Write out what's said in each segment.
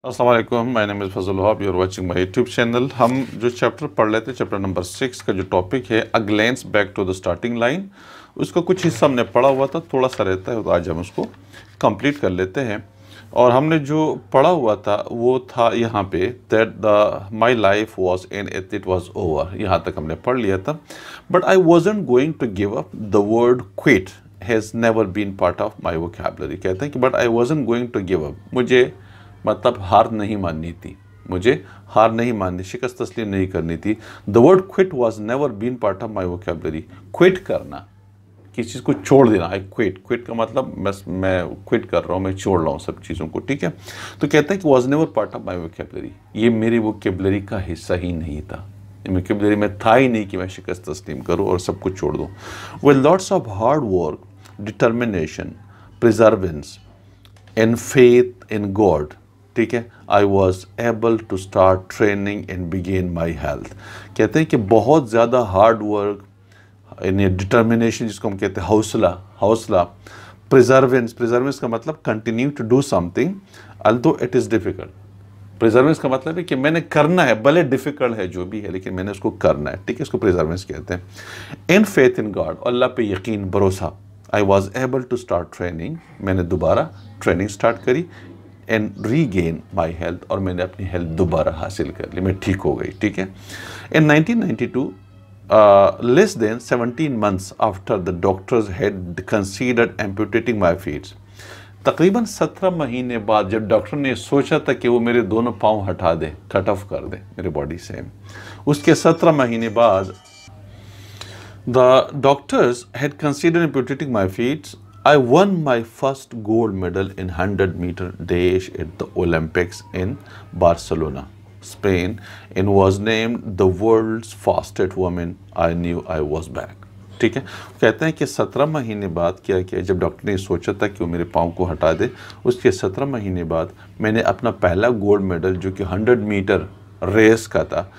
अस्सलाम वालेकुम, my name is Fazal Wahab, you are watching my YouTube channel. हम जो चैप्टर पढ़ लेते हैं, चैप्टर नंबर 6 का जो टॉपिक है a glance back to the starting line, उसका कुछ हिस्सा हमने पढ़ा हुआ था, थोड़ा सा रहता है, तो आज हम उसको कंप्लीट कर लेते हैं। और हमने जो पढ़ा हुआ था वो था यहाँ पे that the my life was in it was over, यहाँ तक हमने पढ़ लिया था। But I wasn't going to give up, the word quit has never been part of my vocabulary. कहते हैं कि but I wasn't going to give up, मुझे मतलब हार नहीं माननी थी, मुझे हार नहीं माननी, शिकस्त तस्लीम नहीं करनी थी। The word quit was never been part of my vocabulary. Quit करना, किसी चीज़ को छोड़ देना, आई क्विट। क्विट का मतलब मैं क्विट कर रहा हूँ, मैं छोड़ रहा हूँ सब चीज़ों को, ठीक है। तो कहते हैं कि was never part of my vocabulary, ये मेरी वोकैबुलरी का हिस्सा ही नहीं था, वोकैबुलरी में था ही नहीं कि मैं शिकस्त तस्लीम करूँ और सब कुछ छोड़ दूँ। With lots of hard work, determination, perseverance and faith in God, ठीक है, I was able to start training and begin my health. कहते हैं कि बहुत ज़्यादा हार्ड वर्क, यानी डिटर्मिनेशन जिसको हम कहते हैं हौसला, प्रिजर्वेंस का मतलब continue to do something although it is difficult. Perseverance का मतलब है कि मैंने करना है, भले डिफ़िकल्ट है जो भी है, लेकिन मैंने उसको करना है, ठीक है, इसको प्रिजर्वेंस कहते हैं। इन फेथ इन गॉड, अल्लाह पे यकीन, भरोसा। I was able to start training, मैंने दोबारा ट्रेनिंग स्टार्ट करी। एंड रीगेन माई हेल्थ, और मैंने अपनी हेल्थ दोबारा हासिल कर ली, मैं ठीक हो गई, ठीक है। In 1992, less than 17 months after the doctors had considered amputating my feets, तकरीबन 17 महीने बाद जब डॉक्टर ने सोचा था कि वो मेरे दोनों पाँव हटा दें, कट ऑफ कर दें मेरे बॉडी से, उसके 17 महीने बाद the doctors had considered amputating my feets, I won my first gold medal in 100-meter dash at the Olympics in Barcelona, Spain, and was named the world's fastest woman. I knew I was back. ठीक है, कहते हैं कि 17 महीने बाद क्या किया, जब डॉक्टर ने सोचा था कि वो मेरे पाँव को हटा दे, उसके 17 महीने बाद मैंने अपना पहला गोल्ड मेडल जो कि 100 मीटर रेस का था,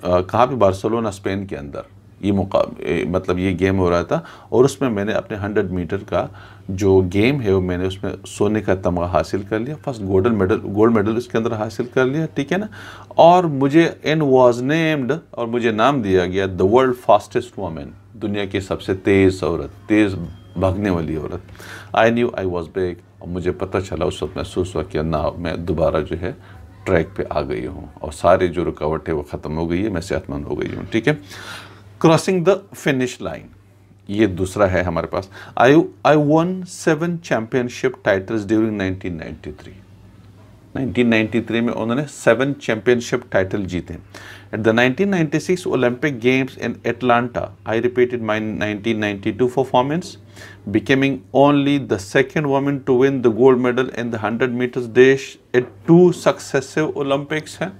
कहाँ पे, बार्सिलोना स्पेन के अंदर ये मतलब ये गेम हो रहा था, और उसमें मैंने अपने 100 मीटर का जो गेम है वो मैंने उसमें सोने का तमगा हासिल कर लिया, फर्स्ट गोल्ड मेडल उसके अंदर हासिल कर लिया, ठीक है ना। और मुझे एन वॉज नेम्ड, और मुझे नाम दिया गया द वर्ल्ड फास्टेस्ट वुमन, दुनिया की सबसे तेज़ औरत, तेज़ भागने वाली औरत। I knew I was back, और मुझे पता चला, उस वक्त महसूस हुआ कि ना मैं दोबारा जो है ट्रैक पे आ गई हूँ, और सारी जो रुकावट है वो ख़त्म हो गई है, मैं सेहतमंद हो गई हूँ, ठीक है। क्रॉसिंग द फिनिश लाइन, ये दूसरा है हमारे पास। I won 7 championship titles during 1993। 1993 में उन्होंने 7 चैम्पियनशिप टाइटल जीते। At the 1996 Olympic games in Atlanta, I repeated my 1992 performance, becoming only the second woman to win the gold medal in the 100 meters dash at 2 successive Olympics है।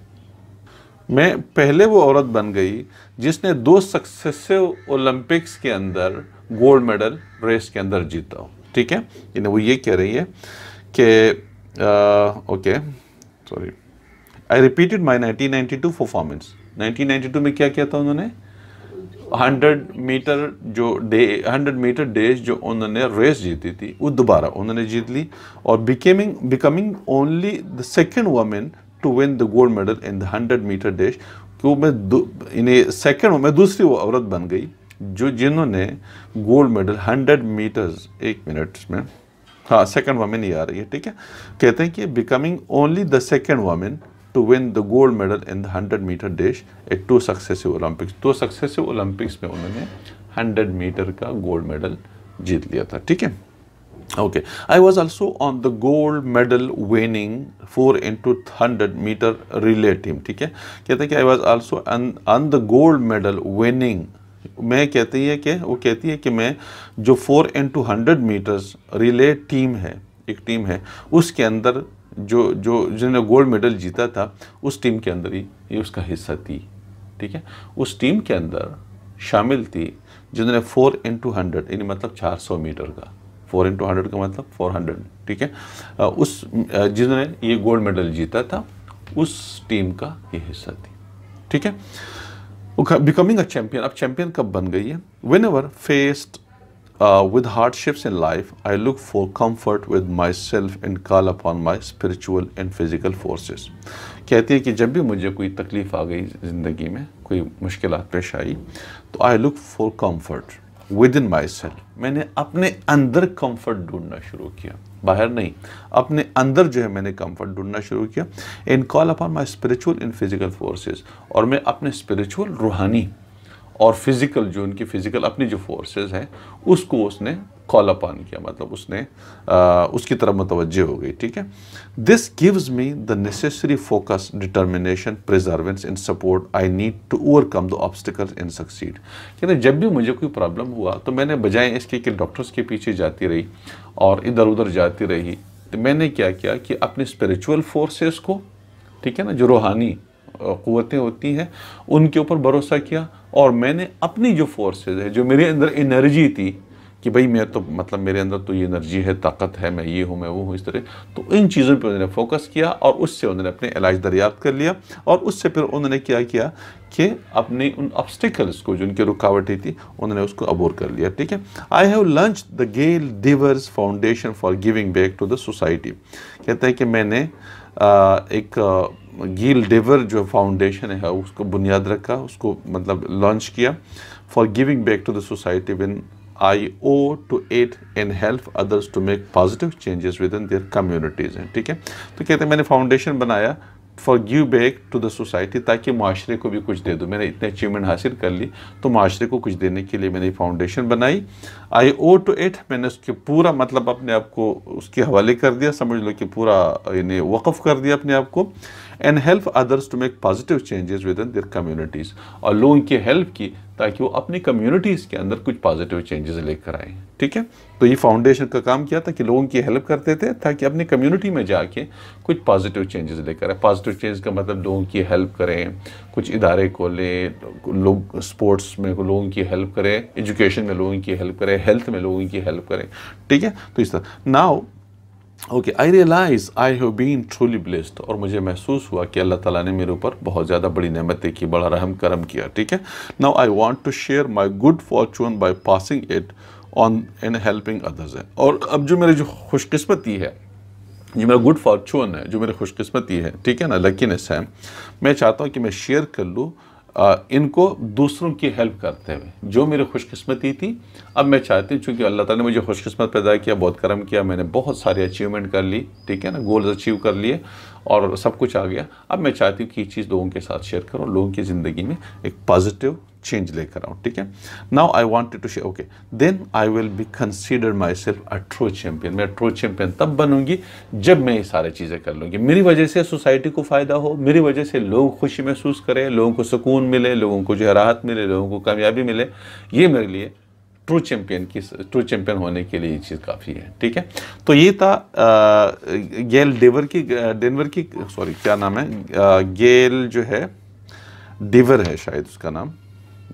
मैं पहले वो औरत बन गई जिसने 2 सक्सेसिव ओलंपिक्स के अंदर गोल्ड मेडल रेस के अंदर जीता हो, ठीक है। यानी वो ये कह रही है कि okay sorry, I repeated my 1992 performance. 1992 में क्या किया था उन्होंने, 100 मीटर डेश जो उन्होंने रेस जीती थी वो दोबारा उन्होंने जीत ली, और becoming only the second woman to win the gold medal in the 100 metre dash. क्यों मैं दूसरी वो औरत बन गई जिन्होंने गोल्ड मेडल 100 मीटर्स, एक मिनट में, हाँ सेकेंड वुमन ही आ रही है, ठीक है। कहते हैं कि becoming only the second woman to win the gold medal in the 100 metre dash at 2 successive Olympics. 2 successive Olympics में उन्होंने 100 मीटर का गोल्ड मेडल जीत लिया था, ठीक है। Okay, I was also on the gold medal winning 4x100 meter relay team, ठीक है। कहते हैं कि I was also on the gold medal winning, मैं कहती है कि वो कहती है कि मैं जो 4x100 मीटर्स रिले टीम है, एक टीम है, उसके अंदर जिन्होंने गोल्ड मेडल जीता था उस टीम के अंदर ही ये उसका हिस्सा थी, ठीक है। उस टीम के अंदर शामिल थी जिन्होंने 4x100 यानी मतलब 400 मीटर का, 4x100 का मतलब 400, ठीक है, उस जिन्होंने ये गोल्ड मेडल जीता था उस टीम का ये हिस्सा थी, ठीक है। बिकमिंग अ चैंपियन, अब चैंपियन कब बन गई है, whenever faced with hardships in life, I look for comfort with myself and call upon my spiritual and physical forces. कहती है कि जब भी मुझे कोई तकलीफ़ आ गई ज़िंदगी में, कोई मुश्किलात पेश आई, तो I look for comfort within myself. मैंने अपने अंदर कंफर्ट ढूंढना शुरू किया, बाहर नहीं, अपने अंदर जो है मैंने कंफर्ट ढूंढना शुरू किया. And call upon my spiritual and physical forces, और मैं अपने स्पिरिचुअल रूहानी और फिज़िकल जो उनकी फ़िज़िकल अपनी जो फोर्सेस हैं उसको उसने कॉल अपॉन किया, मतलब उसने उसकी तरफ मुतवज्जे हो गई. ठीक है. This gives me the necessary focus, determination, perseverance and support I need to overcome the obstacles and succeed. कहते हैं जब भी मुझे कोई प्रॉब्लम हुआ तो मैंने बजाय इसके कि डॉक्टर्स के पीछे जाती रही और इधर उधर जाती रही, तो मैंने क्या किया कि अपने स्पिरिचुअल फोर्सेस को, ठीक है ना, जो रूहानी क़ुव्वतें होती हैं, उनके ऊपर भरोसा किया. और मैंने अपनी जो फोर्सेस है, जो मेरे अंदर एनर्जी थी कि भाई मैं तो मतलब मेरे अंदर तो ये एनर्जी है, ताकत है, मैं ये हूँ, मैं वो हूँ, इस तरह, तो इन चीज़ों पे उन्होंने फोकस किया और उससे उन्होंने अपने इलाज दरियाफ्त कर लिया. और उससे फिर उन्होंने क्या किया कि अपने उन ऑब्स्टिकल्स को, जो उनकी रुकावटें थी, उन्होंने उसको अबूर कर लिया. ठीक है. I have launch the Gail Devers foundation for giving back to the society. कहता है कि मैंने एक गेल डिवर जो फाउंडेशन है उसको बुनियाद रखा, उसको मतलब लॉन्च किया, for giving back to the society when I owe to aid and help others to make positive changes within their communities हैं. ठीक है. तो कहते हैं मैंने फाउंडेशन बनाया for give back to the society, ताकि माशरे को भी कुछ दे दूँ. मैंने इतने अचीवमेंट हासिल कर ली तो माशरे को कुछ देने के लिए मैंने फाउंडेशन बनाई. आई ओ टू इट, मैंने उसके पूरा मतलब अपने आप को उसके हवाले कर दिया, समझ लो कि पूरा यानी वक़फ़ कर दिया अपने आप को. And help others to make positive changes within their communities, और लोगों की हेल्प की ताकि वो अपनी कम्युनिटीज़ के अंदर कुछ पॉजिटिव चेंजेस लेकर आए. ठीक है. तो ये फाउंडेशन का काम किया था कि लोगों की हेल्प करते थे ताकि अपनी कम्युनिटी में जाके कुछ पॉजिटिव चेंजेस लेकर आए. पॉजिटिव चेंज का मतलब लोगों की हेल्प करें, कुछ इदारे खोलें, लोग स्पोर्ट्स में लोगों की हेल्प करें, एजुकेशन में लोगों की हेल्प करें, हेल्थ में लोगों की हेल्प करें. ठीक है. तो इस तरह now okay I realise I have been truly blessed, और मुझे महसूस हुआ कि अल्लाह ताला ने मेरे ऊपर बहुत ज़्यादा बड़ी नेमतें की, बड़ा रहम करम किया. ठीक है. Now I want to share my good fortune by passing it on and helping others. और अब जो मेरी जो खुशकिस्मती है, जो मेरा गुड फॉर्चून है, जो मेरी खुशकिस्मती है, ठीक है ना, लकीनेस है, मैं चाहता हूँ कि मैं शेयर कर लूँ इनको दूसरों की हेल्प करते हुए. जो मेरी खुशकिस्मती थी, अब मैं चाहती हूँ, चूँकि अल्लाह ताला ने मुझे खुशकिस्मत पैदा किया, बहुत करम किया, मैंने बहुत सारे अचीवमेंट कर ली, ठीक है ना, गोल्स अचीव कर लिए और सब कुछ आ गया. अब मैं चाहती हूँ कि ये चीज़ लोगों के साथ शेयर करूँ, लोगों की ज़िंदगी में एक पॉजिटिव चेंज लेकर आऊँ. ठीक है. Now I wanted to share, okay, then I will be consider myself a true champion. मैं ट्रू चैम्पियन तब बनूंगी जब मैं ये सारी चीज़ें कर लूँगी. मेरी वजह से सोसाइटी को फ़ायदा हो, मेरी वजह से लोग खुशी महसूस करें, लोगों को सुकून मिले, लोगों को जो है राहत मिले, लोगों को कामयाबी मिले. ये मेरे लिए ट्रू चैम्पियन होने के लिए ये चीज़ काफ़ी है. ठीक है. तो ये था गेल डेनवर की सॉरी क्या नाम है, गेल जो है डिवर है शायद उसका नाम,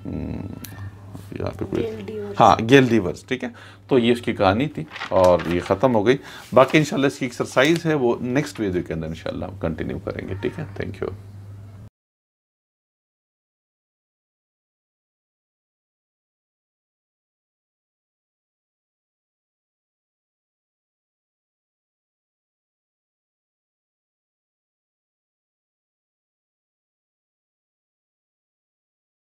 यहाँ पे कोई, हाँ, गेल डिवर्स. ठीक है. तो ये उसकी कहानी थी और ये ख़त्म हो गई. बाकी इंशाल्लाह इसकी एक्सरसाइज है वो नेक्स्ट वीडियो के अंदर इंशाल्लाह हम कंटिन्यू करेंगे. ठीक है. Thank you.